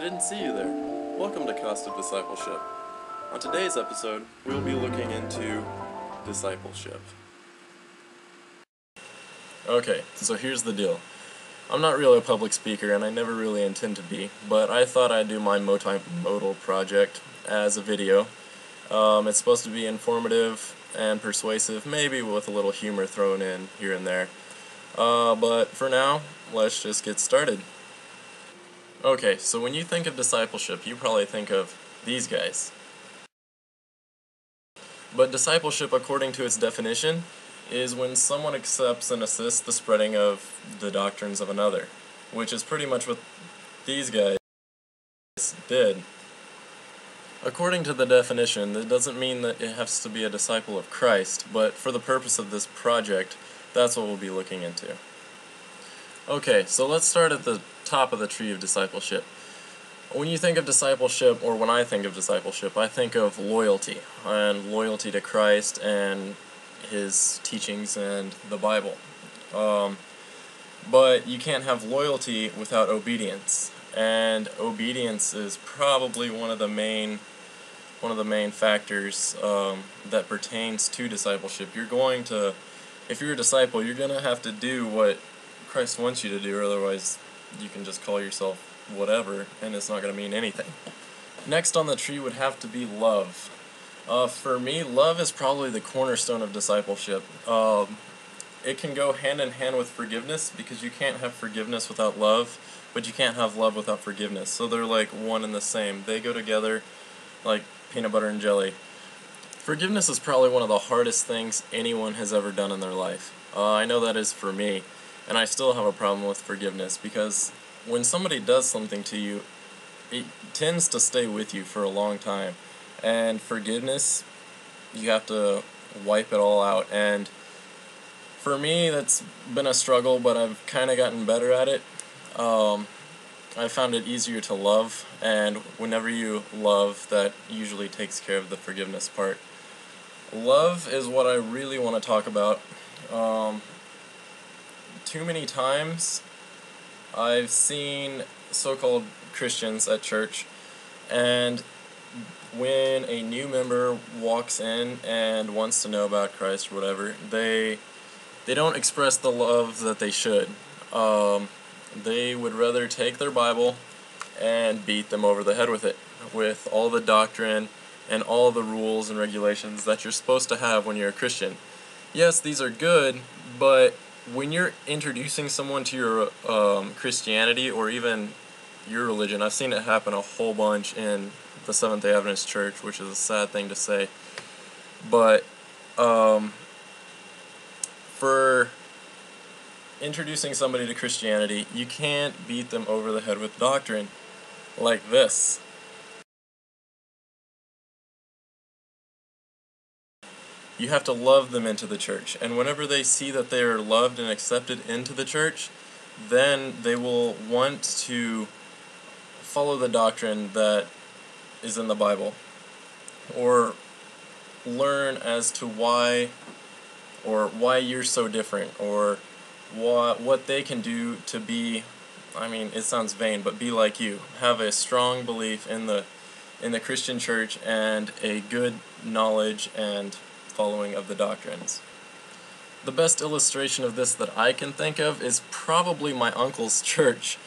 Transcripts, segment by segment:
didn't see you there. Welcome to Cost of Discipleship. On today's episode, we'll be looking into discipleship. Okay, so here's the deal. I'm not really a public speaker, and I never really intend to be, but I thought I'd do my motile project as a video. It's supposed to be informative and persuasive, maybe with a little humor thrown in here and there. But for now, let's just get started. Okay, so when you think of discipleship, you probably think of these guys. But discipleship, according to its definition, is when someone accepts and assists the spreading of the doctrines of another, which is pretty much what these guys did. According to the definition, that doesn't mean that it has to be a disciple of Christ, but for the purpose of this project, that's what we'll be looking into. Okay, so let's start at the top of the tree of discipleship. When you think of discipleship, or when I think of discipleship, I think of loyalty, and loyalty to Christ and His teachings and the Bible. But you can't have loyalty without obedience, and obedience is probably one of the main factors that pertains to discipleship. If you're a disciple, you're going to have to do what Christ wants you to do, otherwise you can just call yourself whatever, and it's not going to mean anything. Next on the tree would have to be love. For me, love is probably the cornerstone of discipleship. It can go hand in hand with forgiveness, because you can't have forgiveness without love, but you can't have love without forgiveness. So they're like one and the same. They go together like peanut butter and jelly. Forgiveness is probably one of the hardest things anyone has ever done in their life. I know that is for me, and I still have a problem with forgiveness, because when somebody does something to you, it tends to stay with you for a long time. And forgiveness, you have to wipe it all out. And for me, that's been a struggle, but I've kind of gotten better at it. I found it easier to love, and whenever you love, that usually takes care of the forgiveness part. Love is what I really want to talk about. Too many times I've seen so-called Christians at church, and when a new member walks in and wants to know about Christ or whatever, they don't express the love that they should. They would rather take their Bible and beat them over the head with it, with all the doctrine and all the rules and regulations that you're supposed to have when you're a Christian. Yes, these are good, but when you're introducing someone to your Christianity, or even your religion, I've seen it happen a whole bunch in the Seventh-day Adventist Church, which is a sad thing to say, but for introducing somebody to Christianity, you can't beat them over the head with doctrine like this. You have to love them into the church, and whenever they see that they are loved and accepted into the church, then they will want to follow the doctrine that is in the Bible, or learn as to why you're so different, or what they can do to be, it sounds vain, but be like you. Have a strong belief in the Christian church, and a good knowledge and following of the doctrines. The best illustration of this that I can think of is probably my uncle's church.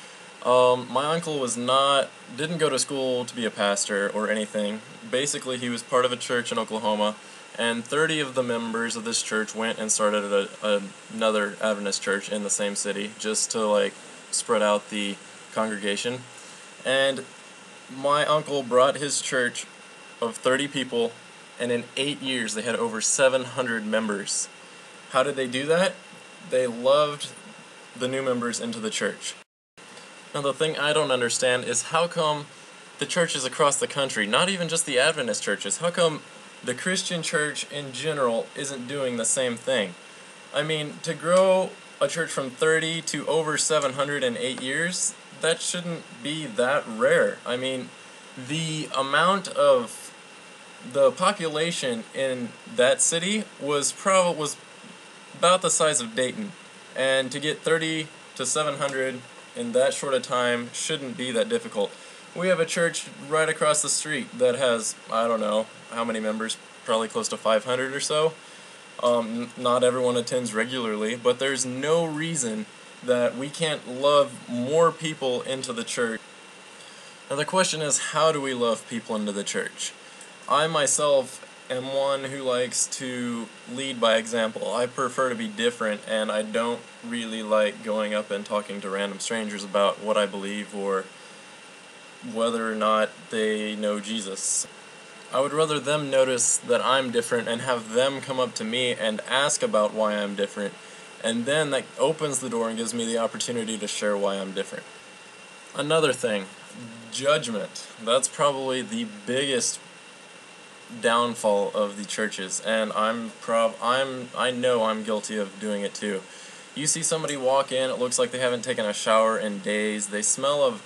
My uncle didn't go to school to be a pastor or anything. Basically, he was part of a church in Oklahoma, and 30 of the members of this church went and started another Adventist church in the same city, just to spread out the congregation. And my uncle brought his church of 30 people, and in 8 years they had over 700 members. How did they do that? They loved the new members into the church. Now, the thing I don't understand is, how come the churches across the country, not even just the Adventist churches, how come the Christian church in general isn't doing the same thing? To grow a church from 30 to over 700 in 8 years, that shouldn't be that rare. The amount of the population in that city was about the size of Dayton, and to get 30 to 700 in that short a time shouldn't be that difficult. We have a church right across the street that has, I don't know, how many members, probably close to 500 or so. Not everyone attends regularly, but there's no reason that we can't love more people into the church. Now the question is, how do we love people into the church? I myself am one who likes to lead by example. I prefer to be different, and I don't really like going up and talking to random strangers about what I believe or whether or not they know Jesus. I would rather them notice that I'm different and have them come up to me and ask about why I'm different, and then that opens the door and gives me the opportunity to share why I'm different. Another thing, judgment. That's probably the biggest downfall of the churches, and I know I'm guilty of doing it too. You see somebody walk in, it looks like they haven't taken a shower in days, they smell of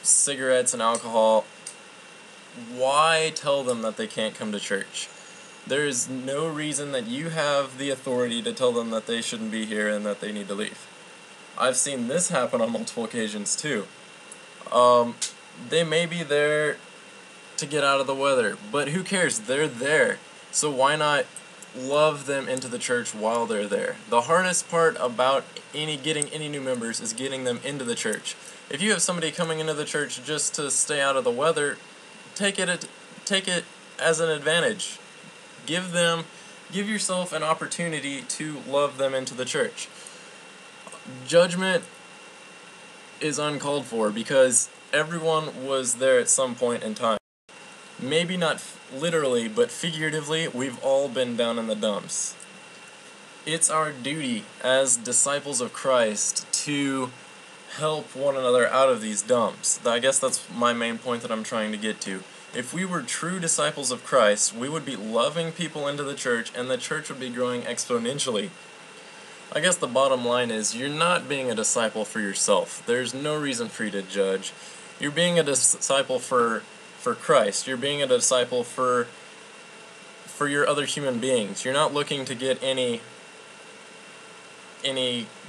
cigarettes and alcohol. Why tell them that they can't come to church? There is no reason that you have the authority to tell them that they shouldn't be here and that they need to leave. I've seen this happen on multiple occasions too. They may be there to get out of the weather, but who cares? They're there. So why not love them into the church while they're there? The hardest part about getting any new members is getting them into the church. If you have somebody coming into the church just to stay out of the weather, take it as an advantage. Give yourself an opportunity to love them into the church. Judgment is uncalled for because everyone was there at some point in time. Maybe not literally, but figuratively, we've all been down in the dumps. It's our duty as disciples of Christ to help one another out of these dumps. I guess that's my main point that I'm trying to get to. If we were true disciples of Christ, we would be loving people into the church, and the church would be growing exponentially. I guess the bottom line is, you're not being a disciple for yourself. There's no reason for you to judge. You're being a disciple for Christ. You're being a disciple for your other human beings. You're not looking to get any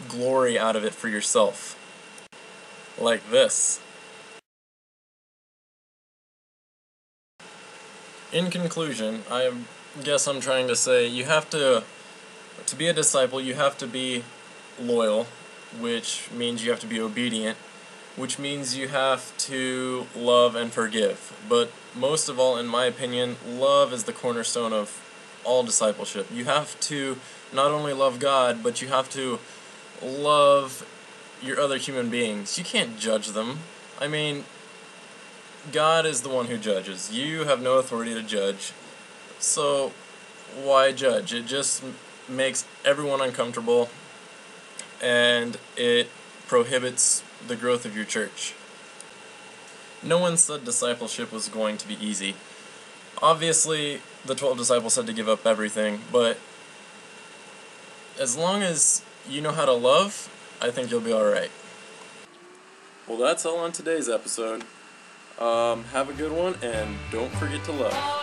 glory out of it for yourself. Like this. In conclusion, I guess I'm trying to say you have to be a disciple, you have to be loyal, which means you have to be obedient, which means you have to love and forgive. But most of all, in my opinion, love is the cornerstone of all discipleship. You have to not only love God, but you have to love your other human beings. You can't judge them. I mean, God is the one who judges. You have no authority to judge. So, why judge? It just makes everyone uncomfortable, and it prohibits the growth of your church. No one said discipleship was going to be easy. Obviously, the 12 disciples had to give up everything, but as long as you know how to love, I think you'll be alright. Well, that's all on today's episode. Have a good one, and don't forget to love.